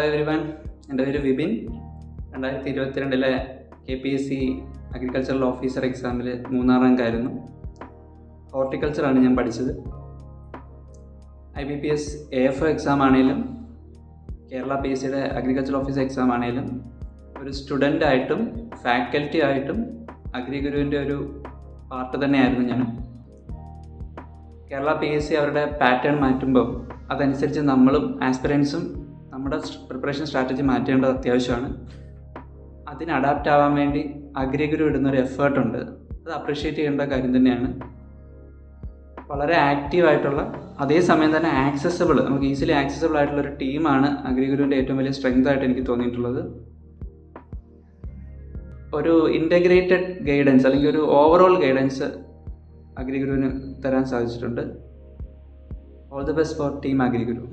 Everyone, എൻ്റെ പേര് Vipin. 2022 KPSC agricultural officer എക്സാമിൽ 3ാം റാങ്കായിരുന്നു. ഹോർട്ടിക്കൾച്ചറാണ് ഞാൻ പഠിച്ചത്. IBPS AFO എക്സാം ആണെങ്കിലും കേരള PSCയുടെ അഗ്രികൾച്ചറൽ ഓഫീസർ എക്സാം ആണെങ്കിലും ഒരു സ്റ്റുഡൻ്റായിട്ടും ഫാക്കൽറ്റി ആയിട്ടും അഗ്രിഗുരുവിൻ്റെ ഒരു പാർട്ട് തന്നെയായിരുന്നു ഞാൻ. കേരള PSC അവരുടെ പാറ്റേൺ മാറ്റുമ്പോൾ അതനുസരിച്ച് നമ്മളും ആസ്പിറൻസും നമ്മുടെ പ്രിപ്പറേഷൻ സ്ട്രാറ്റജി മാറ്റേണ്ടത് അത്യാവശ്യമാണ്. അതിന് അഡാപ്റ്റ് ആവാൻ വേണ്ടി അഗ്രിഗുരു ഇടുന്നൊരു എഫേർട്ടുണ്ട്. അത് അപ്രീഷിയേറ്റ് ചെയ്യേണ്ട കാര്യം തന്നെയാണ്. വളരെ ആക്റ്റീവായിട്ടുള്ള അതേസമയം തന്നെ ആക്സസിബിൾ, നമുക്ക് ഈസിലി ആക്സസിബിൾ ആയിട്ടുള്ളൊരു ടീമാണ് അഗ്രിഗുരുവിൻ്റെ ഏറ്റവും വലിയ സ്ട്രെങ്ത് ആയിട്ട് എനിക്ക് തോന്നിയിട്ടുള്ളത്. ഒരു ഇൻ്റഗ്രേറ്റഡ് ഗൈഡൻസ് അല്ലെങ്കിൽ ഒരു ഓവറോൾ ഗൈഡൻസ് അഗ്രിഗുരുവിന് തരാൻ സാധിച്ചിട്ടുണ്ട്. All the best for team അഗ്രിഗുരു.